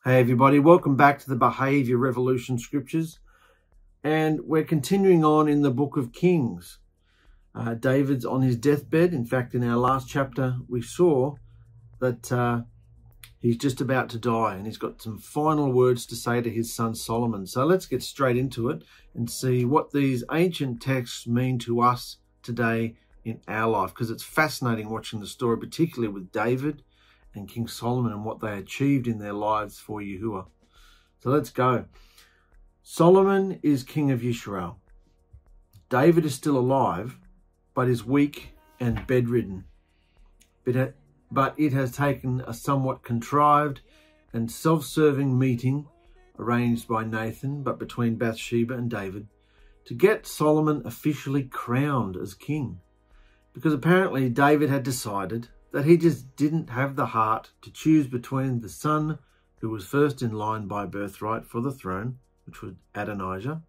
Hey everybody, welcome back to the Behavior Revolution Scriptures, and we're continuing on in the book of Kings. David's on his deathbed. In fact, in our last chapter we saw that he's just about to die and he's got some final words to say to his son Solomon. So let's get straight into it and see what these ancient texts mean to us today in our life, because it's fascinating watching the story, particularly with David and King Solomon and what they achieved in their lives for Yahuah. So let's go. Solomon is king of Israel. David is still alive, but is weak and bedridden. But it has taken a somewhat contrived and self-serving meeting arranged by Nathan, but between Bathsheba and David, to get Solomon officially crowned as king. Because apparently David had decided that he just didn't have the heart to choose between the son who was first in line by birthright for the throne, which was Adonijah,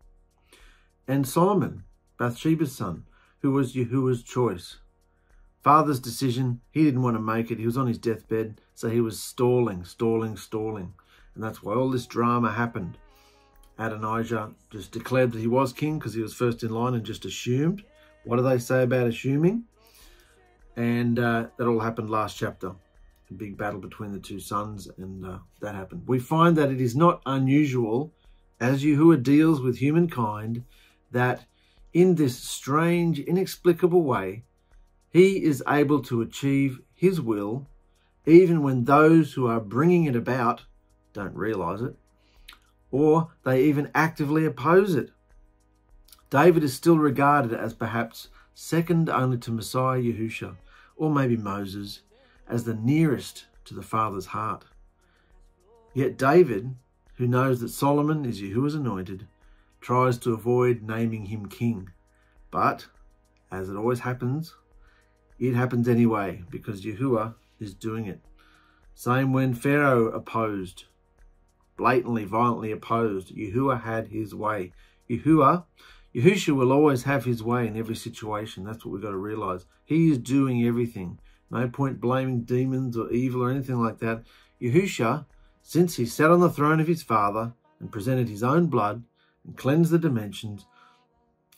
and Solomon, Bathsheba's son, who was Yahuah's choice. Father's decision, he didn't want to make it. He was on his deathbed, so he was stalling. And that's why all this drama happened. Adonijah just declared that he was king because he was first in line and just assumed. What do they say about assuming? And that all happened last chapter. A big battle between the two sons, and that happened. We find that it is not unusual, as Yahuah deals with humankind, that in this strange, inexplicable way, he is able to achieve his will, even when those who are bringing it about don't realize it, or they even actively oppose it. David is still regarded as perhaps second only to Messiah Yahushua, or maybe Moses, as the nearest to the Father's heart. Yet David, who knows that Solomon is Yahuah's anointed, tries to avoid naming him king. But, as it always happens, it happens anyway, because Yahuah is doing it. Same when Pharaoh opposed, blatantly, violently opposed. Yahuah had his way. Yahushua will always have his way in every situation. That's what we've got to realize. He is doing everything. No point blaming demons or evil or anything like that. Yahushua, since he sat on the throne of his father and presented his own blood and cleansed the dimensions,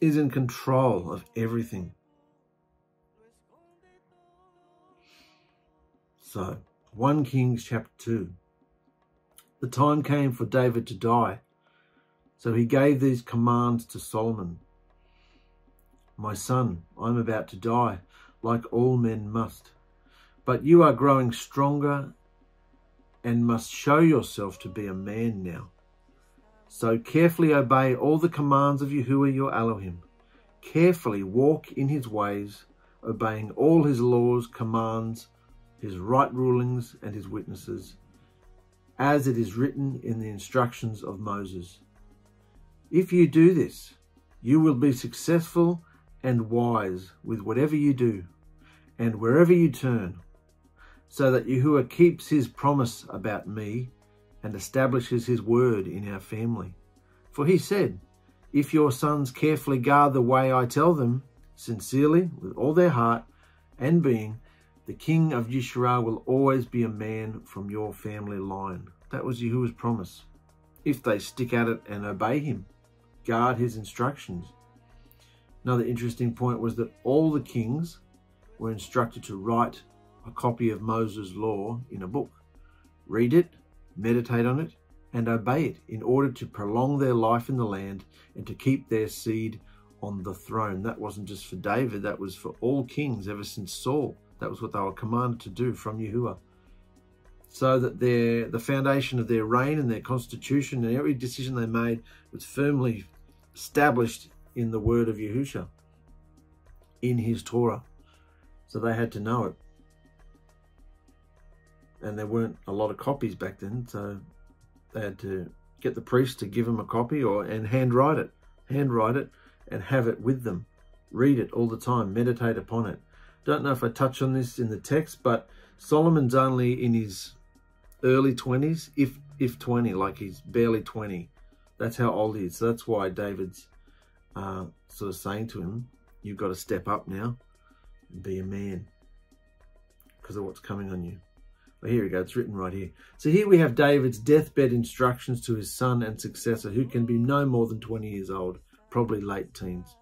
is in control of everything. So, 1 Kings chapter 2. The time came for David to die. So he gave these commands to Solomon. My son, I'm about to die, like all men must. But you are growing stronger and must show yourself to be a man now. So carefully obey all the commands of Yahuah your Elohim. Carefully walk in his ways, obeying all his laws, commands, his right rulings, and his witnesses, as it is written in the instructions of Moses. If you do this, you will be successful and wise with whatever you do and wherever you turn, so that Yahuah keeps his promise about me and establishes his word in our family. For he said, if your sons carefully guard the way I tell them, sincerely, with all their heart and being, the king of Yisrael will always be a man from your family line. That was Yahuah's promise. If they stick at it and obey him, guard his instructions. Another interesting point was that all the kings were instructed to write a copy of Moses' law in a book, read it, meditate on it, and obey it in order to prolong their life in the land and to keep their seed on the throne. That wasn't just for David, that was for all kings ever since Saul. That was what they were commanded to do from Yahuah. So that the foundation of their reign and their constitution and every decision they made was firmly established in the word of Yahushua, in his Torah. So they had to know it. And there weren't a lot of copies back then, so they had to get the priest to give them a copy and handwrite it and have it with them. Read it all the time, meditate upon it. Don't know if I touch on this in the text, but Solomon's only in his early 20s, if 20, like he's barely 20. That's how old he is. So that's why David's sort of saying to him, you've got to step up now and be a man because of what's coming on you. Well, here we go, it's written right here. So here we have David's deathbed instructions to his son and successor, who can be no more than 20 years old, probably late teens.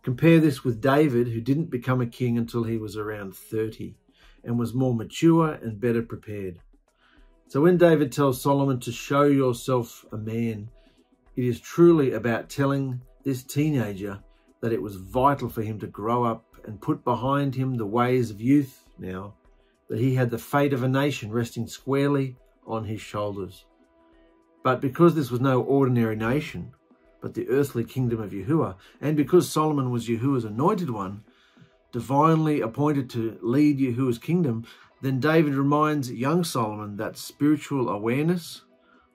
Compare this with David, who didn't become a king until he was around 30 and was more mature and better prepared. So when David tells Solomon to show yourself a man, it is truly about telling this teenager that it was vital for him to grow up and put behind him the ways of youth now, that he had the fate of a nation resting squarely on his shoulders. But because this was no ordinary nation, but the earthly kingdom of Yahuah, and because Solomon was Yahuah's anointed one, divinely appointed to lead Yahuah's kingdom, then David reminds young Solomon that spiritual awareness,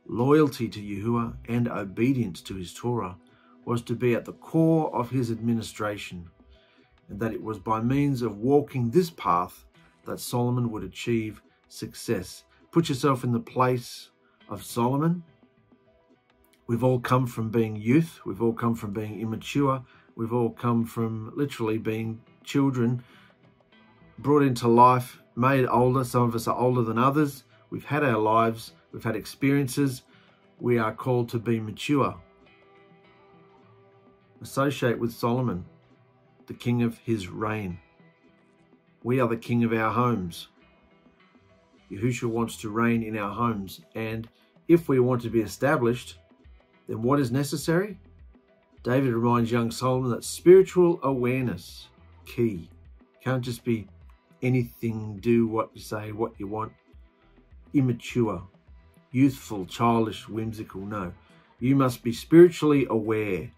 loyalty to Yahuah, and obedience to his Torah was to be at the core of his administration, and that it was by means of walking this path that Solomon would achieve success. Put yourself in the place of Solomon. We've all come from being youth. We've all come from being immature. We've all come from literally being children, brought into life, made older. Some of us are older than others. We've had our lives. We've had experiences. We are called to be mature. Associate with Solomon, the king of his reign. We are the king of our homes. Yahushua wants to reign in our homes. And if we want to be established, then what is necessary? David reminds young Solomon that spiritual awareness, key. Can't just be anything, do what you say, what you want. Immature, youthful, childish, whimsical. No, you must be spiritually aware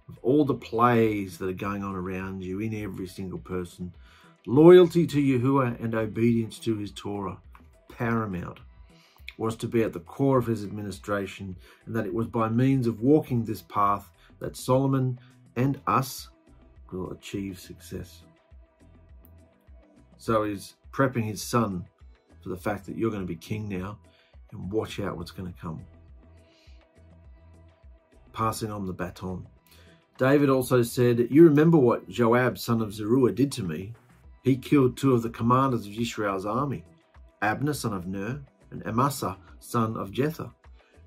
of all the plays that are going on around you in every single person. Loyalty to Yahuah and obedience to his Torah, paramount, was to be at the core of his administration, and that it was by means of walking this path that Solomon and us will achieve success. So he's prepping his son for the fact that you're going to be king now, and watch out what's going to come. Passing on the baton. David also said, you remember what Joab, son of Zeruiah, did to me? He killed 2 of the commanders of Israel's army, Abner, son of Ner, and Amasa, son of Jether.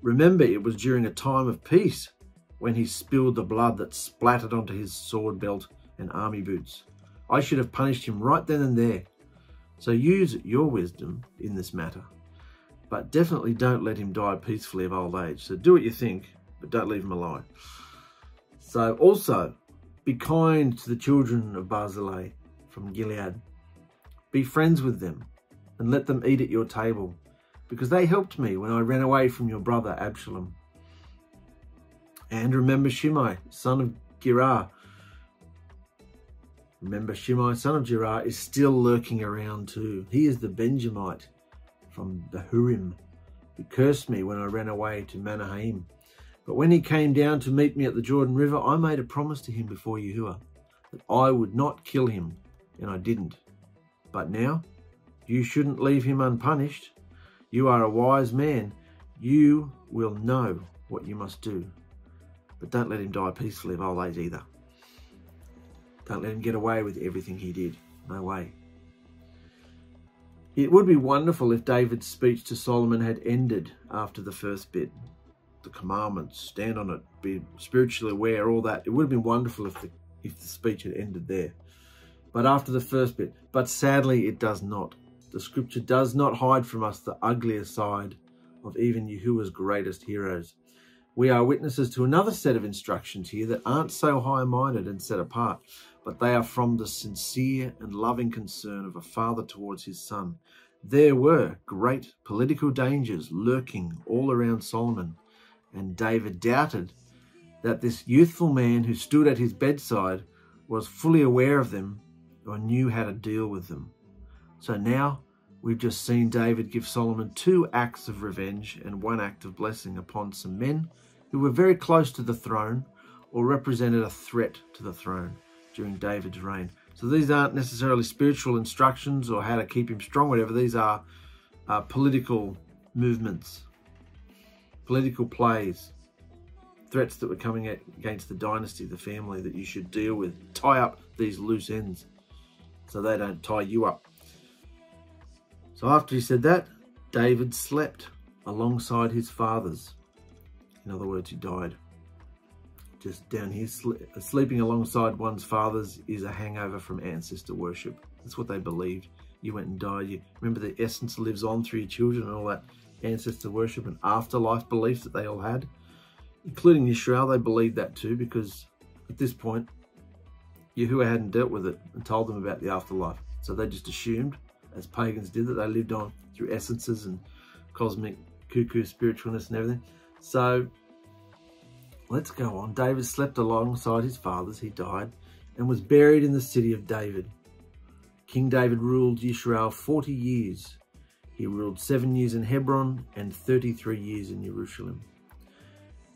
Remember, it was during a time of peace when he spilled the blood that splattered onto his sword belt and army boots. I should have punished him right then and there. So use your wisdom in this matter, but definitely don't let him die peacefully of old age. So do what you think, but don't leave him alive. So also, be kind to the children of Barzillai from Gilead. Be friends with them and let them eat at your table, because they helped me when I ran away from your brother Absalom. And remember Shimei, son of Gerah. Remember Shimei, son of Gerah, is still lurking around too. He is the Benjamite from the Hurim, who cursed me when I ran away to Manahaim. But when he came down to meet me at the Jordan River, I made a promise to him before Yahuah that I would not kill him, and I didn't. But now, you shouldn't leave him unpunished. You are a wise man. You will know what you must do. But don't let him die peacefully of old age either. Don't let him get away with everything he did. No way. It would be wonderful if David's speech to Solomon had ended after the first bit. The commandments, stand on it, be spiritually aware, all that. It would have been wonderful if the speech had ended there. But after the first bit. But sadly, it does not. The scripture does not hide from us the uglier side of even Yahuah's greatest heroes. We are witnesses to another set of instructions here that aren't so high-minded and set apart, but they are from the sincere and loving concern of a father towards his son. There were great political dangers lurking all around Solomon, and David doubted that this youthful man who stood at his bedside was fully aware of them or knew how to deal with them. So now we've just seen David give Solomon 2 acts of revenge and 1 act of blessing upon some men who were very close to the throne or represented a threat to the throne during David's reign. So these aren't necessarily spiritual instructions or how to keep him strong, whatever. These are political movements, political plays, threats that were coming against the dynasty, the family that you should deal with. Tie up these loose ends so they don't tie you up. So after he said that, David slept alongside his fathers. In other words, he died. Just down here, sleeping alongside one's fathers is a hangover from ancestor worship. That's what they believed. You went and died. You remember the essence lives on through your children and all that ancestor worship and afterlife belief that they all had, including Israel. They believed that too, because at this point, Yahuah hadn't dealt with it and told them about the afterlife. So they just assumed, as pagans did, that they lived on through essences and cosmic cuckoo spiritualness and everything. So let's go on. David slept alongside his fathers. He died and was buried in the city of David. King David ruled Israel 40 years. He ruled 7 years in Hebron and 33 years in Jerusalem.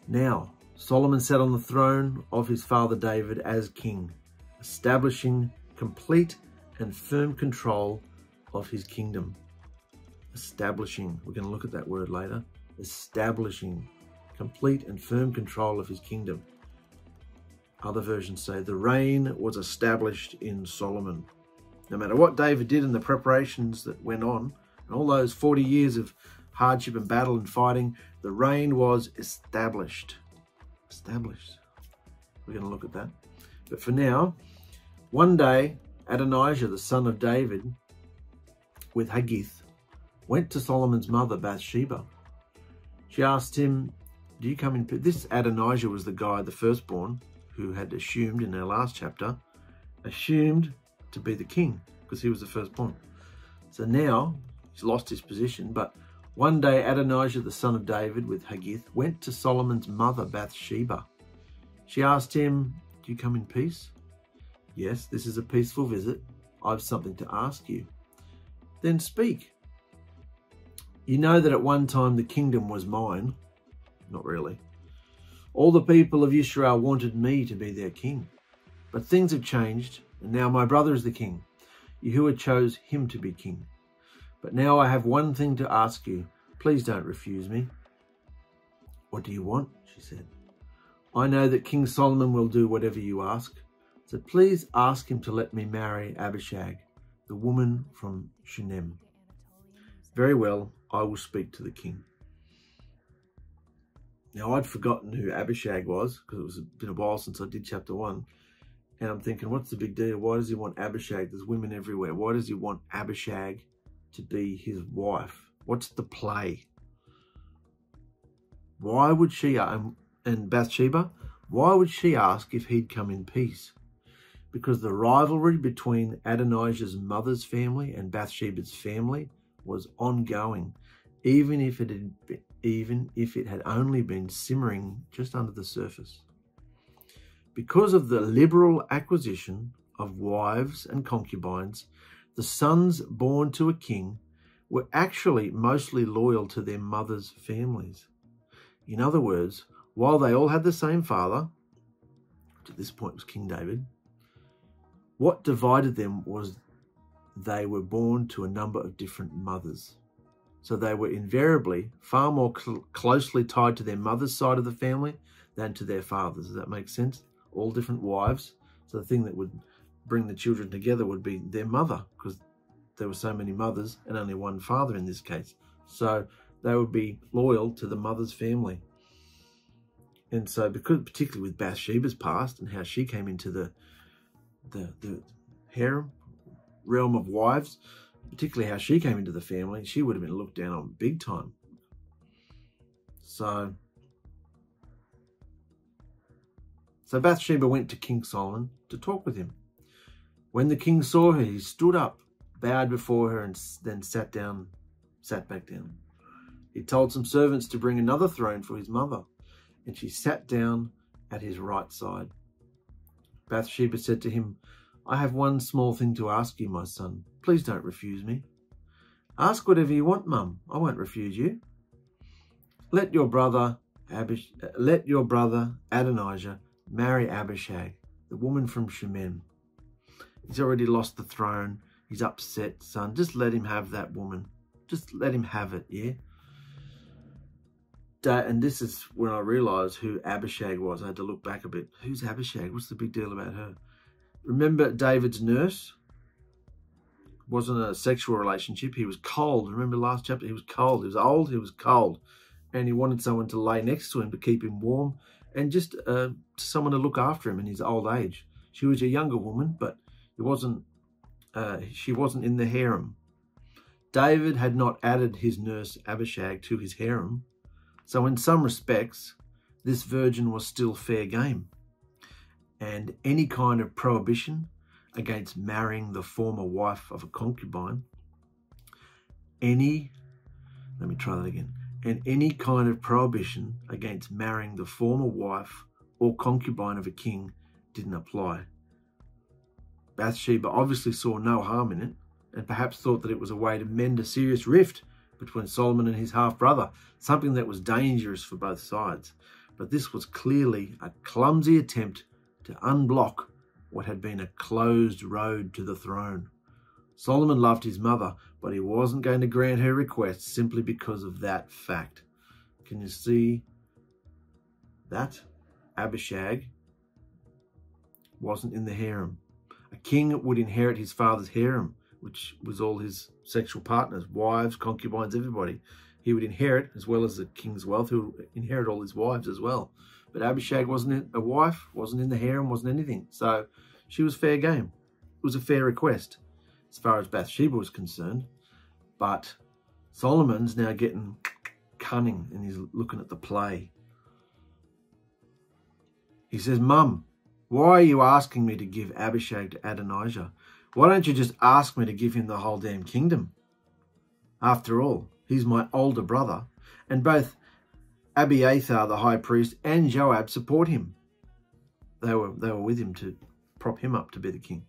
Now, Solomon sat on the throne of his father David as king, establishing complete and firm control of his kingdom. Establishing, we're going to look at that word later. Establishing complete and firm control of his kingdom. Other versions say the reign was established in Solomon. No matter what David did in the preparations that went on, and all those 40 years of hardship and battle and fighting, the reign was established. Established. We're going to look at that. But for now, one day, Adonijah, the son of David, with Haggith, went to Solomon's mother, Bathsheba. She asked him, do you come in? This Adonijah was the guy, the firstborn, who had assumed in our last chapter, assumed to be the king because he was the firstborn. So now he's lost his position. But one day Adonijah, the son of David, with Haggith, went to Solomon's mother, Bathsheba. She asked him, do you come in peace? Yes, this is a peaceful visit. I've something to ask you. Then speak. You know that at one time the kingdom was mine. Not really. All the people of Israel wanted me to be their king. But things have changed, and now my brother is the king. Yahuah chose him to be king. But now I have one thing to ask you. Please don't refuse me. What do you want? She said. I know that King Solomon will do whatever you ask. So please ask him to let me marry Abishag, the woman from Shunem. Very well, I will speak to the king. Now, I'd forgotten who Abishag was because it was been a while since I did chapter 1. And I'm thinking, what's the big deal? Why does he want Abishag? There's women everywhere. Why does he want Abishag to be his wife? What's the play? Why would she, and Bathsheba, why would she ask if he'd come in peace? Because the rivalry between Adonijah's mother's family and Bathsheba's family was ongoing, even if it had only been simmering just under the surface. Because of the liberal acquisition of wives and concubines, the sons born to a king were actually mostly loyal to their mothers' families. In other words, while they all had the same father, which at this point was King David, what divided them was they were born to a number of different mothers. So they were invariably far more closely tied to their mother's side of the family than to their father's. Does that make sense? All different wives. So the thing that would bring the children together would be their mother, because there were so many mothers and only one father in this case. So they would be loyal to the mother's family. And so, because particularly with Bathsheba's past and how she came into the harem, realm of wives, particularly how she came into the family, she would have been looked down on big time. So Bathsheba went to King Solomon to talk with him. When the king saw her, he stood up, bowed before her, and then sat back down. He told some servants to bring another throne for his mother, and she sat down at his right side. Bathsheba said to him, I have one small thing to ask you, my son. Please don't refuse me. Ask whatever you want, Mum. I won't refuse you. Let your brother Adonijah marry Abishag, the woman from Shunem. He's already lost the throne. He's upset, son. Just let him have that woman. Just let him have it, yeah? And this is when I realised who Abishag was. I had to look back a bit. Who's Abishag? What's the big deal about her? Remember David's nurse? wasn't a sexual relationship. He was cold. Remember last chapter? He was cold. He was old. He was cold. And he wanted someone to lay next to him to keep him warm, and just someone to look after him in his old age. She was a younger woman, but it wasn't. She wasn't in the harem. David had not added his nurse Abishag to his harem, so in some respects, this virgin was still fair game. And any kind of prohibition against marrying the former wife of a concubine, any kind of prohibition against marrying the former wife or concubine of a king didn't apply. Bathsheba obviously saw no harm in it, and perhaps thought that it was a way to mend a serious rift between Solomon and his half-brother, something that was dangerous for both sides. But this was clearly a clumsy attempt to unblock what had been a closed road to the throne. Solomon loved his mother, but he wasn't going to grant her request simply because of that fact. Can you see that? Abishag wasn't in the harem. A king would inherit his father's harem, which was all his sexual partners, wives, concubines, everybody. He would inherit, as well as the king's wealth, who would inherit all his wives as well. But Abishag wasn't a wife, wasn't in the harem, wasn't anything. So she was fair game. It was a fair request as far as Bathsheba was concerned. But Solomon's now getting cunning, and he's looking at the play. He says, "Mum, why are you asking me to give Abishag to Adonijah? Why don't you just ask me to give him the whole damn kingdom? After all, he's my older brother, and both Abiathar, the high priest, and Joab support him." They were with him to prop him up to be the king.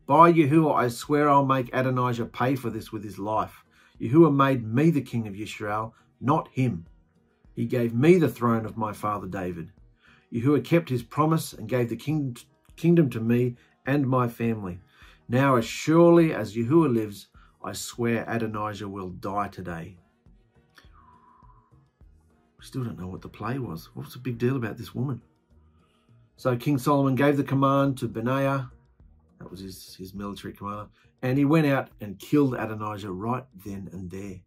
"By Yahuah, I swear I'll make Adonijah pay for this with his life. Yahuah made me the king of Yisrael, not him. He gave me the throne of my father David. Yahuah kept his promise and gave the kingdom to me and my family. Now, as surely as Yahuah lives, I swear Adonijah will die today." We still don't know what the play was. What's the big deal about this woman? So King Solomon gave the command to Benaiah, that was his military commander, and he went out and killed Adonijah right then and there,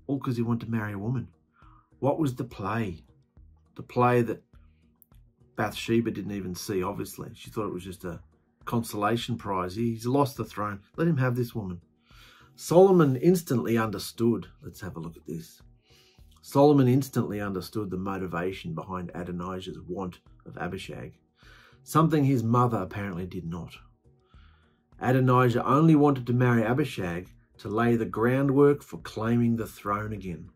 all because he wanted to marry a woman. What was the play? The play that Bathsheba didn't even see, obviously. She thought it was just a consolation prize. He's lost the throne. Let him have this woman. Solomon instantly understood. Let's have a look at this. Solomon instantly understood the motivation behind Adonijah's want of Abishag, something his mother apparently did not. Adonijah only wanted to marry Abishag to lay the groundwork for claiming the throne again.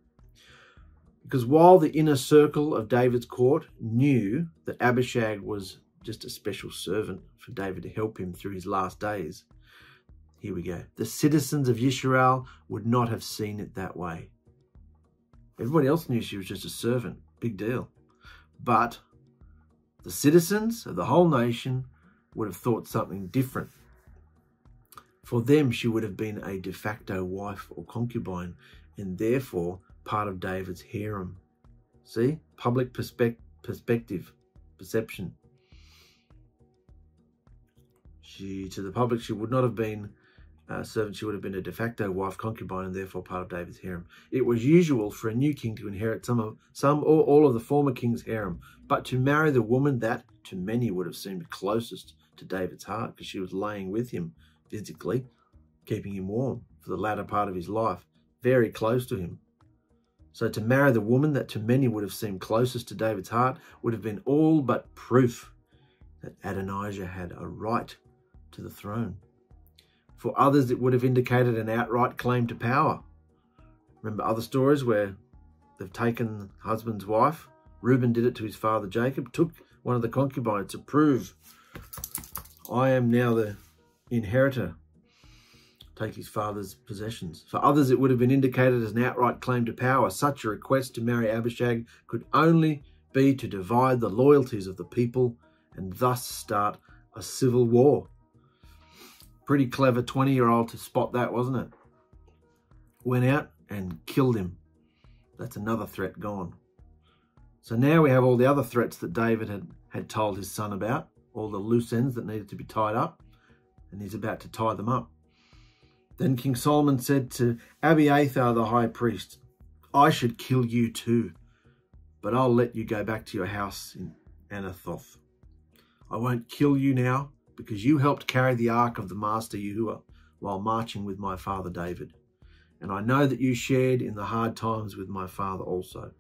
Because while the inner circle of David's court knew that Abishag was just a special servant for David to help him through his last days, here we go, the citizens of Yisrael would not have seen it that way. Everybody else knew she was just a servant, big deal. But the citizens of the whole nation would have thought something different. For them, she would have been a de facto wife or concubine, and therefore part of David's harem. See? Public perspective, perception. To the public, she would not have been a servant. She would have been a de facto wife, concubine, and therefore part of David's harem. It was usual for a new king to inherit some or all of the former king's harem, but to marry the woman that to many would have seemed closest to David's heart, because she was laying with him physically, keeping him warm for the latter part of his life, very close to him. So to marry the woman that to many would have seemed closest to David's heart would have been all but proof that Adonijah had a right to the throne. For others, it would have indicated an outright claim to power. Remember other stories where they've taken the husband's wife? Reuben did it to his father Jacob, took one of the concubines to prove, I am now the inheritor. Take his father's possessions. For others, it would have been indicated as an outright claim to power. Such a request to marry Abishag could only be to divide the loyalties of the people and thus start a civil war. Pretty clever 20-year-old to spot that, wasn't it? Went out and killed him. That's another threat gone. So now we have all the other threats that David had told his son about, all the loose ends that needed to be tied up, and he's about to tie them up. Then King Solomon said to Abiathar the high priest, I should kill you too, but I'll let you go back to your house in Anathoth. I won't kill you now because you helped carry the ark of the Master Yahuah while marching with my father David. And I know that you shared in the hard times with my father also.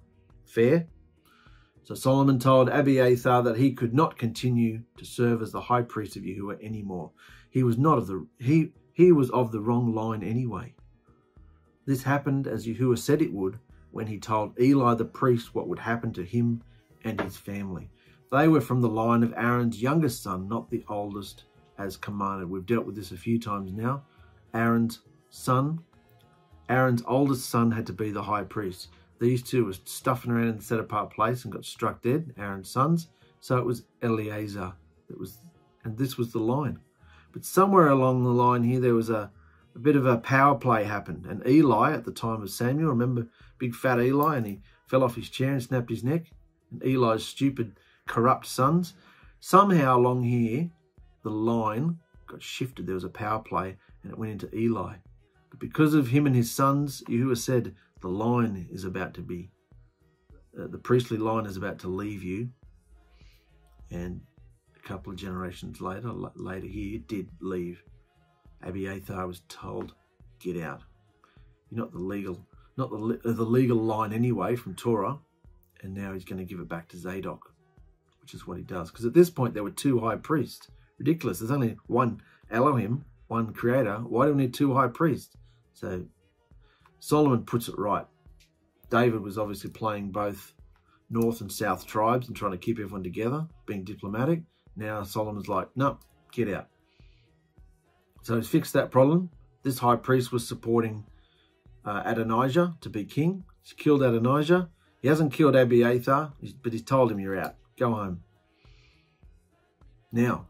Fair? So Solomon told Abiathar that he could not continue to serve as the high priest of Yahuah anymore. He was of the wrong line anyway. This happened as Yahuah said it would when he told Eli the priest what would happen to him and his family. They were from the line of Aaron's youngest son, not the oldest, as commanded. We've dealt with this a few times now. Aaron's oldest son had to be the high priest. These two were stuffing around in the set-apart place and got struck dead, Aaron's sons. So it was Eleazar. And this was the line. But somewhere along the line here, there was a bit of a power play happened. And Eli, at the time of Samuel, remember big fat Eli, and he fell off his chair and snapped his neck? And Eli's stupid, corrupt sons. Somehow along here, the line got shifted. There was a power play, and it went into Eli. But because of him and his sons, Yahuah said, the line is about to be, the priestly line is about to leave you. And a couple of generations later here, it did leave. Abiathar was told, get out. You're not the legal line anyway from Torah. And now he's going to give it back to Zadok, which is what he does. Because at this point, there were two high priests. Ridiculous. There's only one Elohim, one creator. Why do we need two high priests? So Solomon puts it right. David was obviously playing both north and south tribes and trying to keep everyone together, being diplomatic. Now Solomon's like, no, get out. So he's fixed that problem. This high priest was supporting Adonijah to be king. He's killed Adonijah. He hasn't killed Abiathar, but he's told him, you're out. Go home. Now,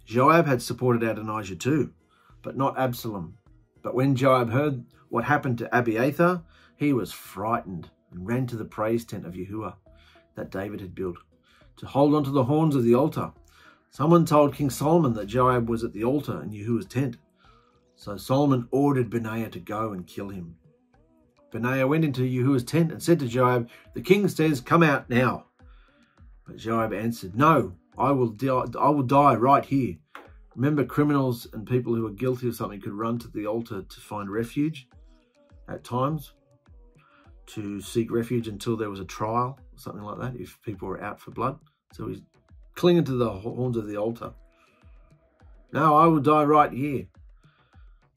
Joab had supported Adonijah too, but not Absalom. But when Joab heard what happened to Abiathar, he was frightened and ran to the praise tent of Yahuah that David had built to hold onto the horns of the altar. Someone told King Solomon that Joab was at the altar in Yahuah's tent. So Solomon ordered Benaiah to go and kill him. Benaiah went into Yahuah's tent and said to Joab, the king says, come out now. But Joab answered, no, I will die right here. Remember, criminals and people who are guilty of something could run to the altar to find refuge at times, to seek refuge until there was a trial or something like that, if people were out for blood. So he's clinging to the horns of the altar. No, I will die right here.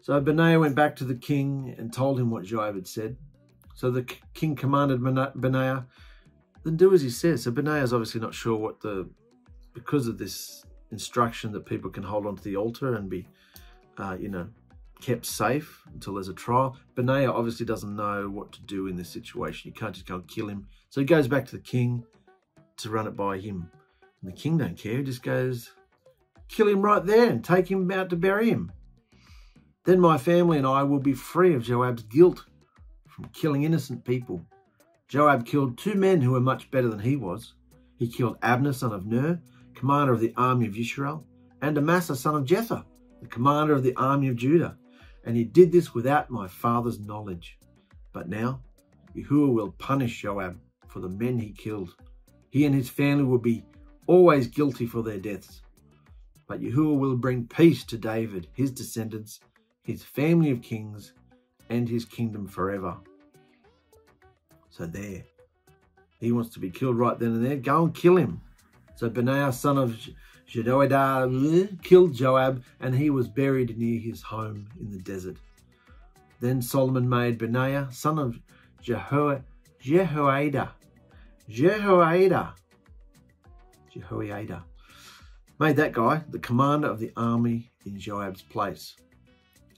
So Benaiah went back to the king and told him what Joab had said. So the king commanded Benaiah, then do as he says. So Benaiah is obviously not sure because of this instruction that people can hold onto the altar and be, kept safe until there's a trial. Benaiah obviously doesn't know what to do in this situation. You can't just go and kill him. So he goes back to the king to run it by him. And the king don't care. He just goes, kill him right there and take him out to bury him. Then my family and I will be free of Joab's guilt from killing innocent people. Joab killed two men who were much better than he was. He killed Abner, son of Ner, commander of the army of Israel, and Amasa, son of Jether, the commander of the army of Judah. And he did this without my father's knowledge. But now, Yahuah will punish Joab for the men he killed. He and his family will be always guilty for their deaths. But Yahuah will bring peace to David, his descendants, his family of kings, and his kingdom forever. So there. He wants to be killed right then and there. Go and kill him. So Benaiah, son of Jehoiada, killed Joab, and he was buried near his home in the desert. Then Solomon made Benaiah, son of Jehoiada, made that guy the commander of the army in Joab's place.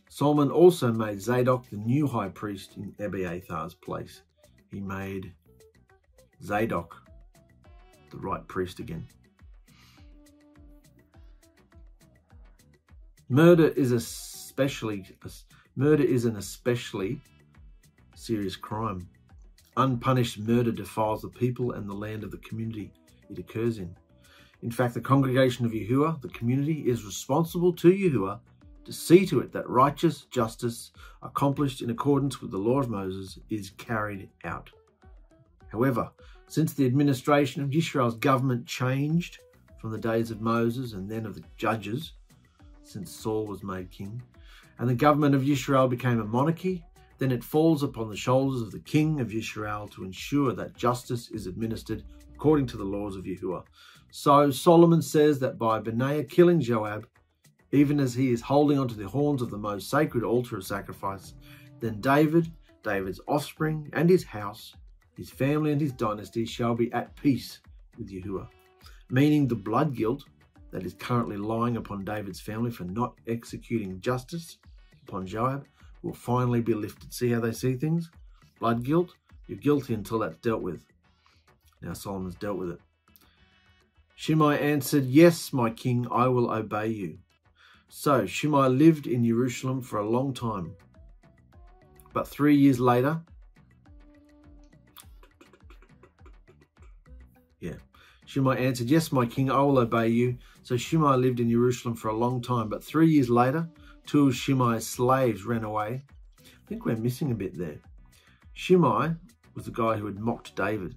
Solomon also made Zadok the new high priest in Abiathar's place. He made Zadok the right priest again. Murder is an especially serious crime. Unpunished murder defiles the people and the land of the community it occurs in. In fact, the congregation of Yahuah, the community, is responsible to Yahuah to see to it that righteous justice accomplished in accordance with the law of Moses is carried out. However, since the administration of Yisrael's government changed from the days of Moses and then of the judges, since Saul was made king, and the government of Yisrael became a monarchy, then it falls upon the shoulders of the king of Yisrael to ensure that justice is administered according to the laws of Yahuah. So Solomon says that by Benaiah killing Joab, even as he is holding onto the horns of the most sacred altar of sacrifice, then David, David's offspring, and his house, his family and his dynasty shall be at peace with Yahuah, meaning the blood guilt that is currently lying upon David's family for not executing justice upon Joab will finally be lifted. See how they see things? Blood guilt, you're guilty until that's dealt with. Now Solomon's dealt with it. Shimei answered, "Yes, my king, I will obey you." So Shimei lived in Jerusalem for a long time. But 3 years later, Shimei answered, "Yes, my king, I will obey you." So Shimei lived in Jerusalem for a long time. But 3 years later, 2 of Shimei's slaves ran away. I think we're missing a bit there. Shimei was the guy who had mocked David.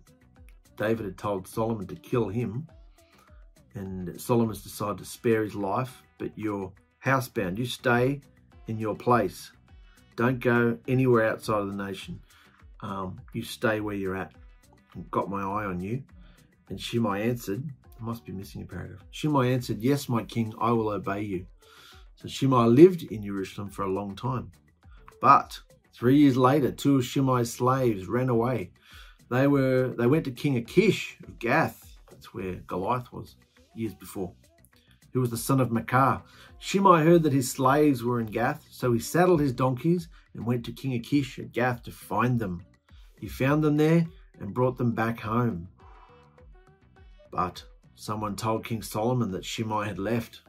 David had told Solomon to kill him, and Solomon's decided to spare his life. But you're housebound. You stay in your place. Don't go anywhere outside of the nation. You stay where you're at. I've got my eye on you. And Shimei answered, I must be missing a paragraph. Shimei answered, "Yes, my king, I will obey you." So Shimei lived in Jerusalem for a long time. But 3 years later, 2 of Shimei's slaves ran away. They went to King Achish of Gath. That's where Goliath was years before, who was the son of Maacah. Shimei heard that his slaves were in Gath, so he saddled his donkeys and went to King Achish at Gath to find them. He found them there and brought them back home. But someone told King Solomon that Shimei had left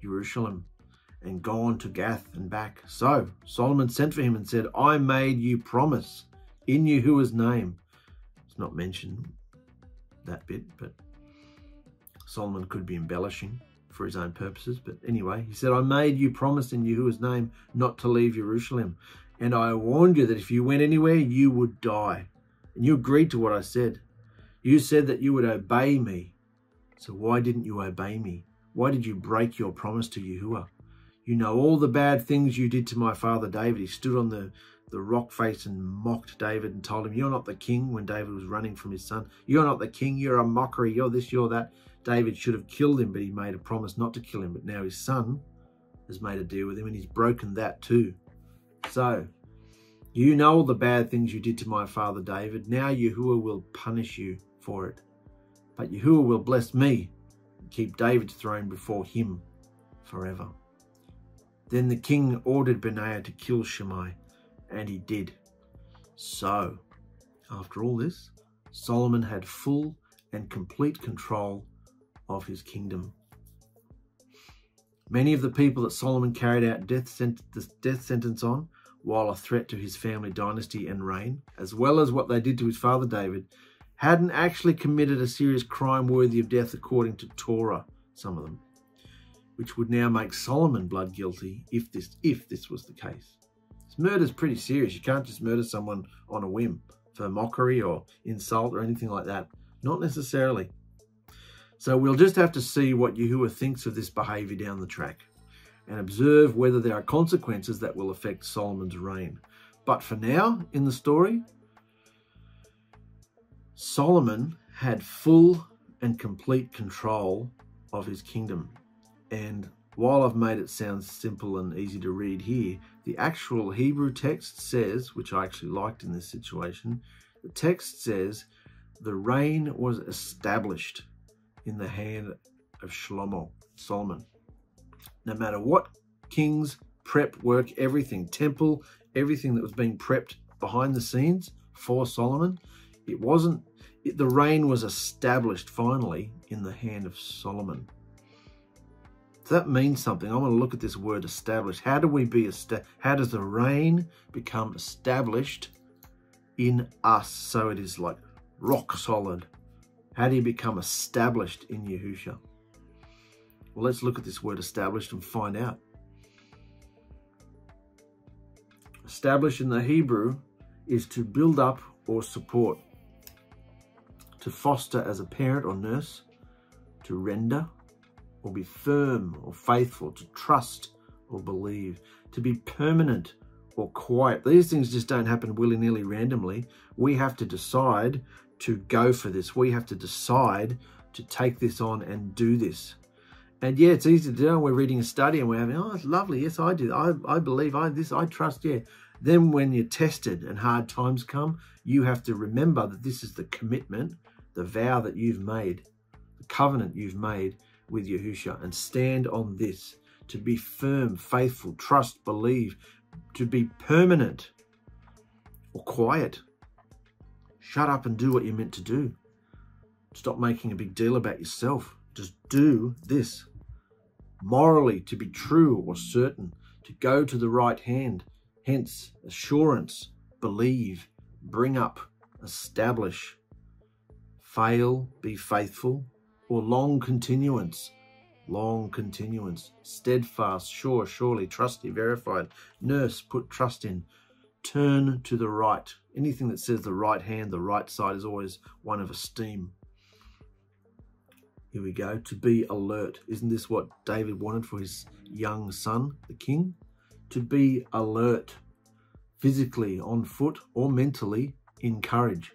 Jerusalem and gone to Gath and back. So Solomon sent for him and said, "I made you promise in Yahuah's name." It's not mentioned, that bit, but Solomon could be embellishing for his own purposes. But anyway, he said, "I made you promise in Yahuah's name not to leave Jerusalem. And I warned you that if you went anywhere, you would die. And you agreed to what I said. You said that you would obey me. So why didn't you obey me? Why did you break your promise to Yahuah? You know all the bad things you did to my father David." He stood on the rock face and mocked David and told him, "You're not the king," when David was running from his son. "You're not the king. You're a mockery. You're this, you're that." David should have killed him, but he made a promise not to kill him. But now his son has made a deal with him and he's broken that too. So, you know all the bad things you did to my father David. Now Yahuah will punish you for it. But Yahuah will bless me and keep David's throne before him forever. Then the king ordered Benaiah to kill Shimei, and he did. So, after all this, Solomon had full and complete control of his kingdom. Many of the people that Solomon carried out the death sentence on, while a threat to his family dynasty and reign, as well as what they did to his father David, hadn't actually committed a serious crime worthy of death according to Torah, some of them, which would now make Solomon blood guilty if this was the case. Murder's pretty serious. You can't just murder someone on a whim for mockery or insult or anything like that. Not necessarily. So we'll just have to see what Yahuah thinks of this behavior down the track and observe whether there are consequences that will affect Solomon's reign. But for now, in the story, Solomon had full and complete control of his kingdom. And while I've made it sound simple and easy to read here, the actual Hebrew text says, which I actually liked in this situation, the text says, the reign was established in the hand of Solomon. No matter what king's prep work, everything, temple, everything that was being prepped behind the scenes for Solomon, the reign was established finally in the hand of Solomon. So that means something. I want to look at this word established. How does the reign become established in us so it is like rock solid? How do you become established in Yahushua? Well, let's look at this word established and find out. Establish in the Hebrew is to build up or support, to foster as a parent or nurse, to render or be firm or faithful, to trust or believe, to be permanent or quiet. These things just don't happen willy-nilly randomly. We have to decide to go for this. We have to decide to take this on and do this. And yeah, it's easy to do. We're reading a study and we're having, oh, it's lovely. Yes, I do. I believe, I trust, yeah. Then when you're tested and hard times come, you have to remember that this is the commitment, the vow that you've made, the covenant you've made with Yahushua, and stand on this, to be firm, faithful, trust, believe, to be permanent or quiet. Shut up and do what you're meant to do. Stop making a big deal about yourself. Just do this. Morally, to be true or certain, to go to the right hand, hence assurance, believe, bring up, establish, fail, be faithful, or long continuance, steadfast, sure, surely, trusty, verified, nurse, put trust in, turn to the right. Anything that says the right hand, the right side, is always one of esteem. Here we go, to be alert. Isn't this what David wanted for his young son, the king? To be alert, physically, on foot, or mentally, in courage.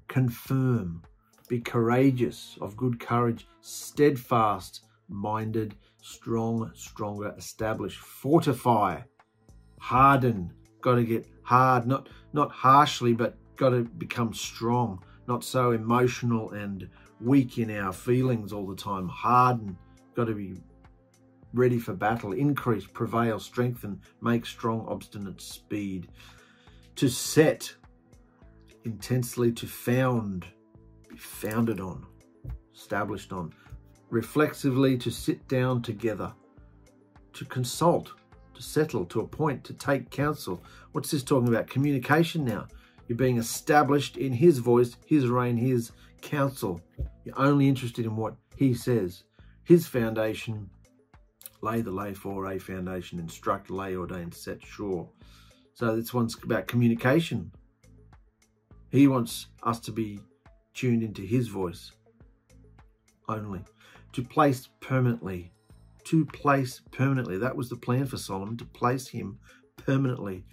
Confirm, be courageous, of good courage, steadfast, minded, strong, stronger, establish, fortify, harden. Got to get hard, not harshly, but got to become strong, not so emotional and weak in our feelings all the time. Harden, got to be ready for battle, increase, prevail, strengthen, make strong, obstinate, speed. To set, intensely, to found, be founded on, established on. Reflexively, to sit down together, to consult, to settle, to appoint, to take counsel. What's this talking about? Communication now. You're being established in his voice, his reign, his counsel. You're only interested in what he says. His foundation, lay the lay for a foundation, instruct, lay, ordain, set, sure. So this one's about communication. He wants us to be tuned into his voice only. To place permanently. To place permanently. That was the plan for Solomon, to place him permanently.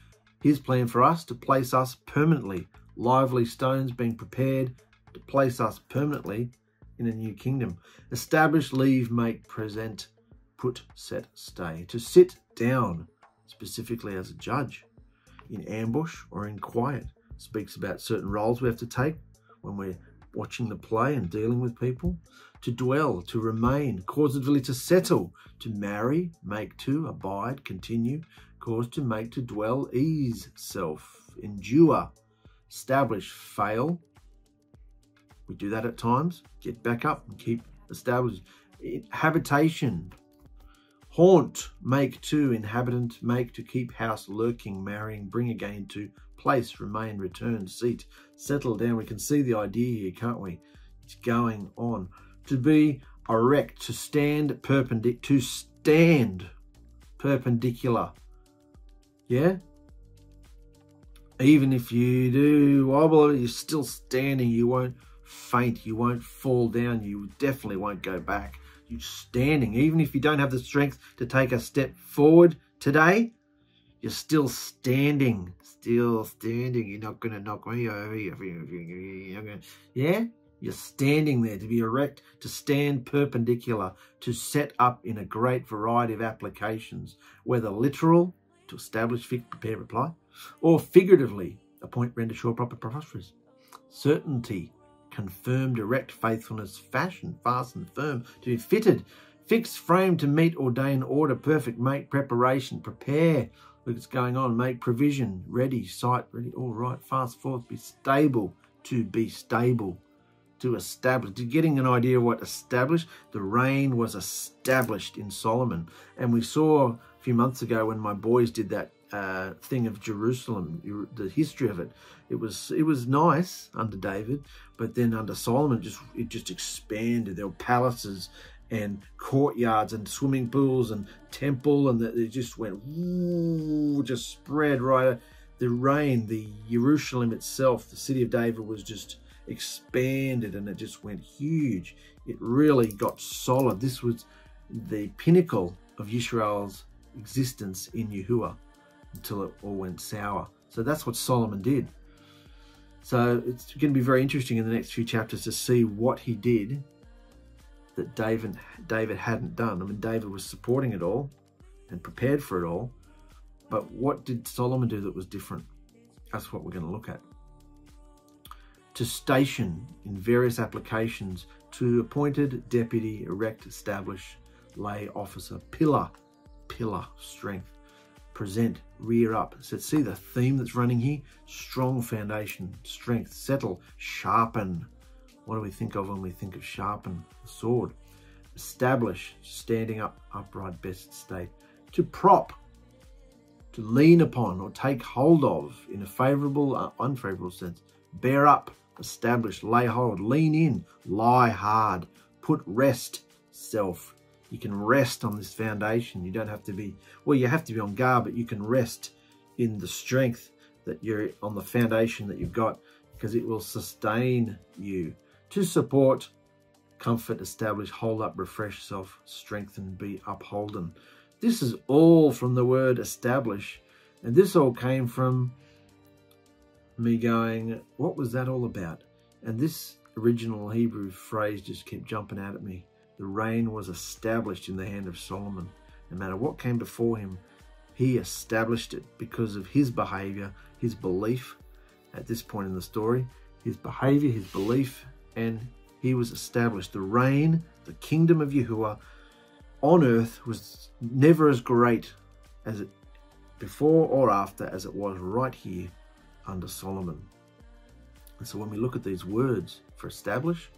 His plan for us, to place us permanently. Lively stones being prepared to place us permanently in a new kingdom. Establish, leave, make, present, put, set, stay. To sit down, specifically as a judge, in ambush or in quiet. Speaks about certain roles we have to take when we're watching the play and dealing with people. To dwell, to remain, causatively to settle, to marry, make to, abide, continue, cause to make, to dwell, ease self, endure, establish, fail. We do that at times. Get back up and keep established. Habitation, haunt, make to, inhabitant, make to, keep house, lurking, marrying, bring again to, place, remain, return, seat, settle down. We can see the idea here, can't we? It's going on. To be erect, to stand perpendicular. Yeah? Even if you do wobble, you're still standing. You won't faint. You won't fall down. You definitely won't go back. You're standing. Even if you don't have the strength to take a step forward today, you're still standing. Still standing. You're not going to knock me over. Yeah? You're standing there. To be erect, to stand perpendicular, to set up in a great variety of applications, whether literal, to establish, fix, prepare, reply, or figuratively, appoint, render, sure, proper, prosperous. Certainty, confirm, direct, faithfulness, fashion, fasten, firm, to be fitted, fixed, frame, to meet, ordain, order, perfect, make, preparation, prepare. Look, it's going on. Make provision, ready, sight, ready, all right, fast forth, be stable, to be stable. To establish, to getting an idea of what established, the reign was established in Solomon. And we saw a few months ago when my boys did that thing of Jerusalem, the history of it. It was nice under David, but then under Solomon, it just expanded. There were palaces and courtyards and swimming pools and temple, and it just went, just spread right. The reign, the Jerusalem itself, the city of David, was just expanded, and it just went huge. It really got solid. This was the pinnacle of Yisrael's existence in Yahuah until it all went sour. So that's what Solomon did. So it's going to be very interesting in the next few chapters to see what he did that David hadn't done. I mean, David was supporting it all and prepared for it all, but what did Solomon do that was different? That's what we're going to look at. To station in various applications, to appointed deputy, erect, establish, lay officer, pillar, strength, present, rear up. So see the theme that's running here? Strong foundation, strength, settle, sharpen. What do we think of when we think of sharpen? The sword. Establish, standing up, upright, best state. To prop, to lean upon or take hold of in a favourable or unfavourable sense. Bear up, establish, lay hold, lean in, lie hard, put rest, self. You can rest on this foundation. You don't have to be, well, you have to be on guard, but you can rest in the strength that you're on, the foundation that you've got, because it will sustain you. To support, comfort, establish, hold up, refresh self, strengthen, be upholden. This is all from the word establish. And this all came from me going, what was that all about? And this original Hebrew phrase just kept jumping out at me. The reign was established in the hand of Solomon. No matter what came before him, he established it because of his behavior, his belief at this point in the story, his behavior, his belief, and he was established. The reign, the kingdom of Yahuah on earth was never as great as it before or after as it was right here under Solomon. And so when we look at these words for establish,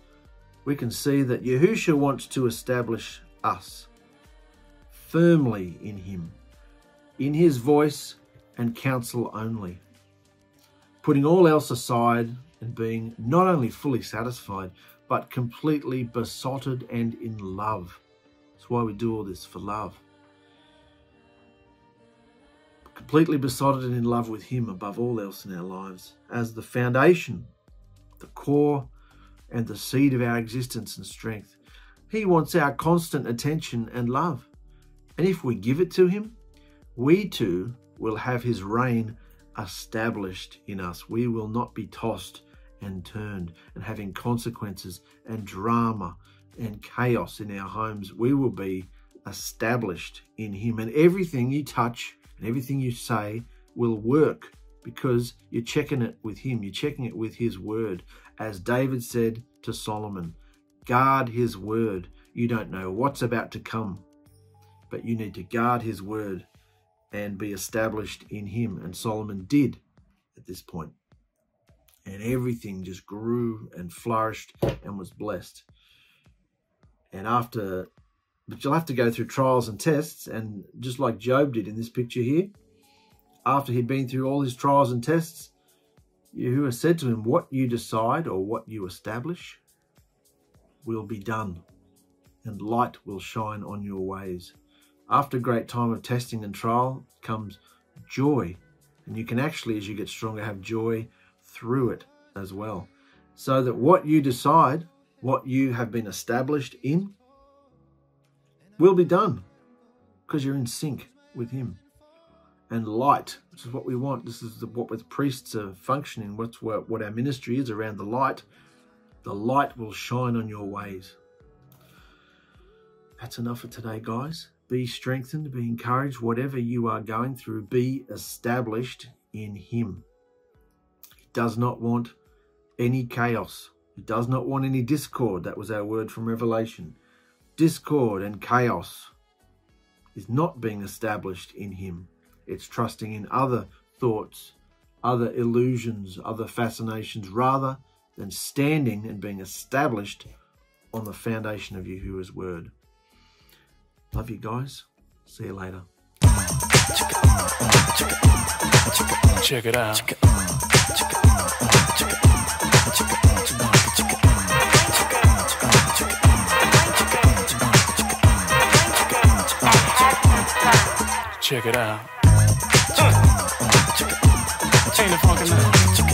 we can see that Yahushua wants to establish us firmly in him, in his voice and counsel only, putting all else aside and being not only fully satisfied, but completely besotted and in love. That's why we do all this, for love. Completely besotted and in love with him above all else in our lives, as the foundation, the core, and the seed of our existence and strength. He wants our constant attention and love. And if we give it to him, we too will have his reign established in us. We will not be tossed and turned and having consequences and drama and chaos in our homes. We will be established in him. And everything you touch and everything you say will work because you're checking it with him. You're checking it with his word. As David said to Solomon, guard his word. You don't know what's about to come, but you need to guard his word and be established in him. And Solomon did at this point. And everything just grew and flourished and was blessed. And but you'll have to go through trials and tests. And just like Job did in this picture here, after he'd been through all his trials and tests, Yahuah said to him, what you decide or what you establish will be done, and light will shine on your ways. After a great time of testing and trial comes joy. And you can actually, as you get stronger, have joy through it as well. So that what you decide, what you have been established in, will be done because you're in sync with him. And light, which is what we want. This is what the priests are functioning. What our ministry is around the light. The light will shine on your ways. That's enough for today, guys. Be strengthened, be encouraged. Whatever you are going through, be established in him. He does not want any chaos. He does not want any discord. That was our word from Revelation. Discord and chaos is not being established in him. It's trusting in other thoughts, other illusions, other fascinations, rather than standing and being established on the foundation of Yahuah's word. Love you guys. See you later. Check it out. Check it out. Ain't it funky now?